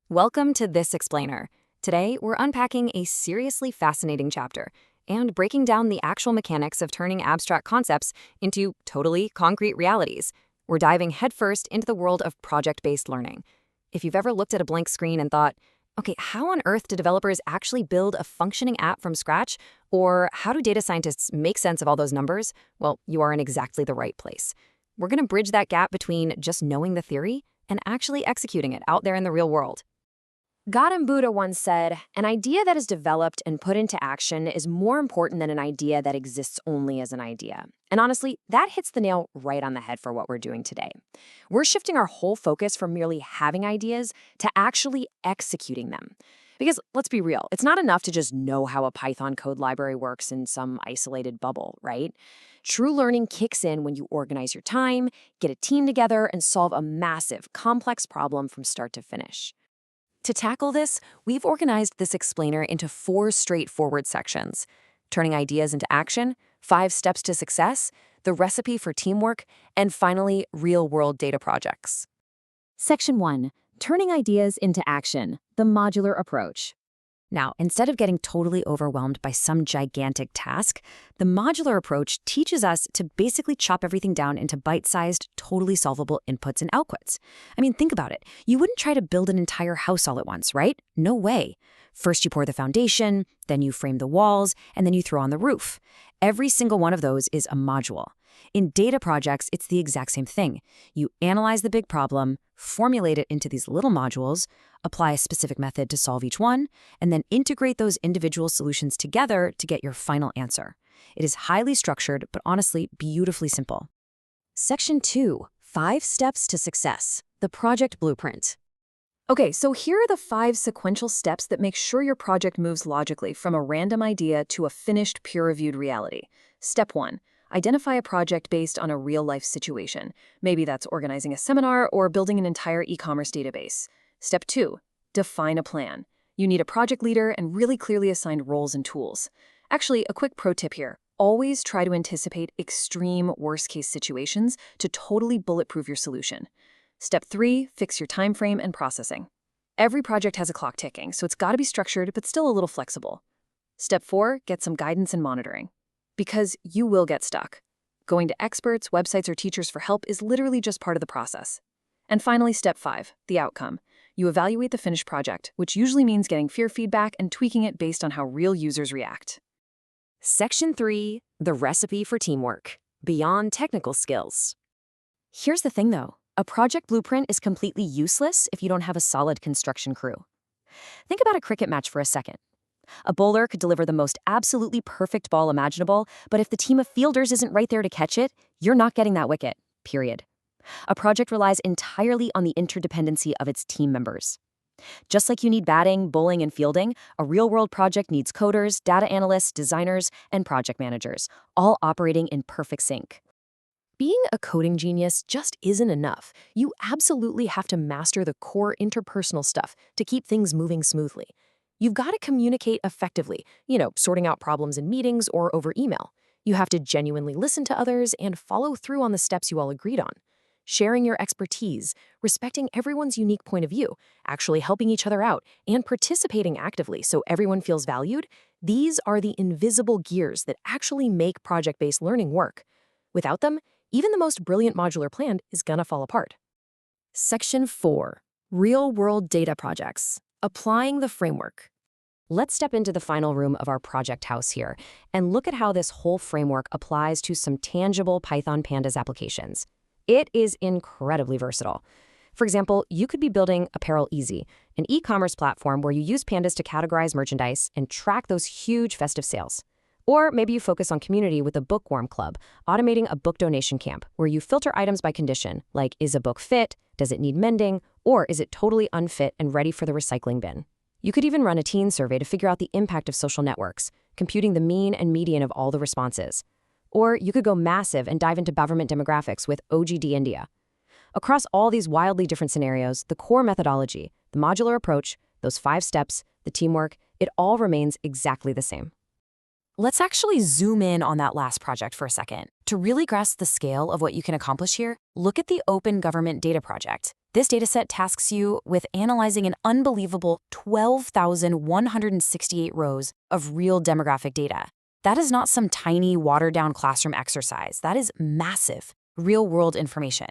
Welcome to This Explainer. Today, we're unpacking a seriously fascinating chapter and breaking down the actual mechanics of turning abstract concepts into totally concrete realities. We're diving headfirst into the world of project-based learning. If you've ever looked at a blank screen and thought, okay, how on earth do developers actually build a functioning app from scratch? Or how do data scientists make sense of all those numbers? Well, you are in exactly the right place. We're going to bridge that gap between just knowing the theory and actually executing it out there in the real world. Gautam Buddha once said, "An idea that is developed and put into action is more important than an idea that exists only as an idea." And honestly, that hits the nail right on the head for what we're doing today. We're shifting our whole focus from merely having ideas to actually executing them. Because let's be real, it's not enough to just know how a Python code library works in some isolated bubble, right? True learning kicks in when you organize your time, get a team together, and solve a massive, complex problem from start to finish. To tackle this, we've organized this explainer into 4 straightforward sections: turning ideas into action, 5 steps to success, the recipe for teamwork, and finally, real-world data projects. Section 1. Turning ideas into action, the modular approach. Now, instead of getting totally overwhelmed by some gigantic task, the modular approach teaches us to basically chop everything down into bite-sized, totally solvable inputs and outputs. I mean, think about it. You wouldn't try to build an entire house all at once, right? No way. First you pour the foundation, then you frame the walls, and then you throw on the roof. Every single one of those is a module. In data projects, it's the exact same thing. You analyze the big problem, formulate it into these little modules, apply a specific method to solve each one, and then integrate those individual solutions together to get your final answer. It is highly structured, but honestly, beautifully simple. Section 2. 5 steps to success, the project blueprint. Okay, so here are the 5 sequential steps that make sure your project moves logically from a random idea to a finished, peer-reviewed reality. Step 1. Identify a project based on a real-life situation. Maybe that's organizing a seminar or building an entire e-commerce database. Step 2. Define a plan. You need a project leader and really clearly assigned roles and tools. Actually, a quick pro tip here. Always try to anticipate extreme worst-case situations to totally bulletproof your solution. Step 3. Fix your time frame and processing. Every project has a clock ticking, so it's got to be structured but still a little flexible. Step 4. Get some guidance and monitoring. Because you will get stuck. Going to experts, websites, or teachers for help is literally just part of the process. And finally, step 5, the outcome. You evaluate the finished project, which usually means getting peer feedback and tweaking it based on how real users react. Section 3, the recipe for teamwork, beyond technical skills. Here's the thing though, a project blueprint is completely useless if you don't have a solid construction crew. Think about a cricket match for a second. A bowler could deliver the most absolutely perfect ball imaginable, but if the team of fielders isn't right there to catch it, you're not getting that wicket, period. A project relies entirely on the interdependency of its team members. Just like you need batting, bowling, and fielding, a real-world project needs coders, data analysts, designers, and project managers, all operating in perfect sync. Being a coding genius just isn't enough. You absolutely have to master the core interpersonal stuff to keep things moving smoothly. You've got to communicate effectively, sorting out problems in meetings or over email. You have to genuinely listen to others and follow through on the steps you all agreed on. Sharing your expertise, respecting everyone's unique point of view, actually helping each other out, and participating actively so everyone feels valued, these are the invisible gears that actually make project-based learning work. Without them, even the most brilliant modular plan is gonna fall apart. Section 4. Real-world data projects. Applying the framework. Let's step into the final room of our project house here and look at how this whole framework applies to some tangible Python Pandas applications. It is incredibly versatile. For example, you could be building Apparel Easy, an e-commerce platform where you use Pandas to categorize merchandise and track those huge festive sales. Or maybe you focus on community with a Bookworm Club, automating a book donation camp where you filter items by condition, like is a book fit, does it need mending, or is it totally unfit and ready for the recycling bin. You could even run a teen survey to figure out the impact of social networks, computing the mean and median of all the responses. Or you could go massive and dive into government demographics with OGD India. Across all these wildly different scenarios, the core methodology, the modular approach, those 5 steps, the teamwork, it all remains exactly the same. Let's actually zoom in on that last project for a second. To really grasp the scale of what you can accomplish here, look at the Open Government Data Project. This dataset tasks you with analyzing an unbelievable 12,168 rows of real demographic data. That is not some tiny, watered-down classroom exercise. That is massive, real-world information.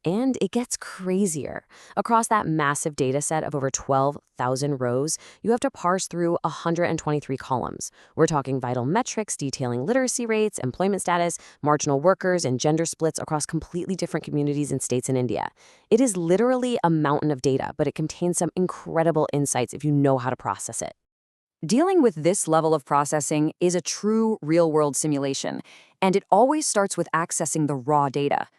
And it gets crazier. Across that massive data set of over 12,000 rows, you have to parse through 123 columns. We're talking vital metrics detailing literacy rates, employment status, marginal workers, and gender splits across completely different communities and states in India. It is literally a mountain of data, but it contains some incredible insights if you know how to process it. Dealing with this level of processing is a true real-world simulation, and it always starts with accessing the raw data.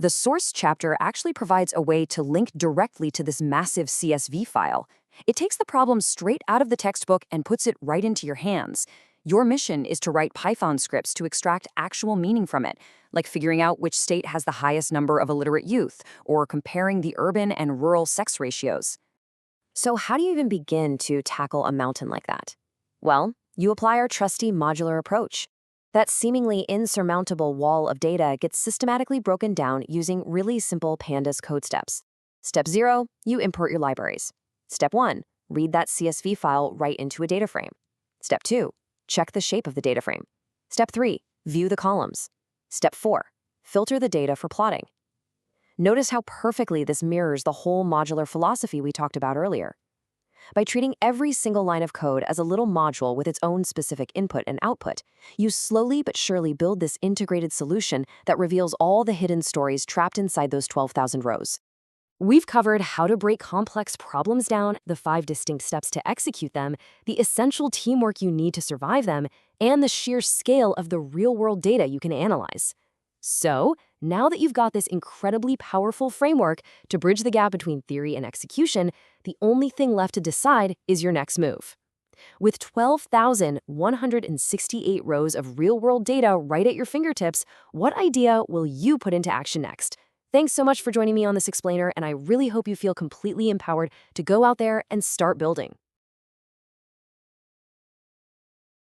The source chapter actually provides a way to link directly to this massive CSV file. It takes the problem straight out of the textbook and puts it right into your hands. Your mission is to write Python scripts to extract actual meaning from it, like figuring out which state has the highest number of illiterate youth, or comparing the urban and rural sex ratios. So how do you even begin to tackle a mountain like that? Well, you apply our trusty modular approach. That seemingly insurmountable wall of data gets systematically broken down using really simple Pandas code steps. Step 0, you import your libraries. Step 1, read that CSV file right into a data frame. Step 2, check the shape of the data frame. Step 3, view the columns. Step 4, filter the data for plotting. Notice how perfectly this mirrors the whole modular philosophy we talked about earlier. By treating every single line of code as a little module with its own specific input and output, you slowly but surely build this integrated solution that reveals all the hidden stories trapped inside those 12,000 rows. We've covered how to break complex problems down, the 5 distinct steps to execute them, the essential teamwork you need to survive them, and the sheer scale of the real-world data you can analyze. So, now that you've got this incredibly powerful framework to bridge the gap between theory and execution, the only thing left to decide is your next move. With 12,168 rows of real-world data right at your fingertips, what idea will you put into action next? Thanks so much for joining me on this explainer, and I really hope you feel completely empowered to go out there and start building.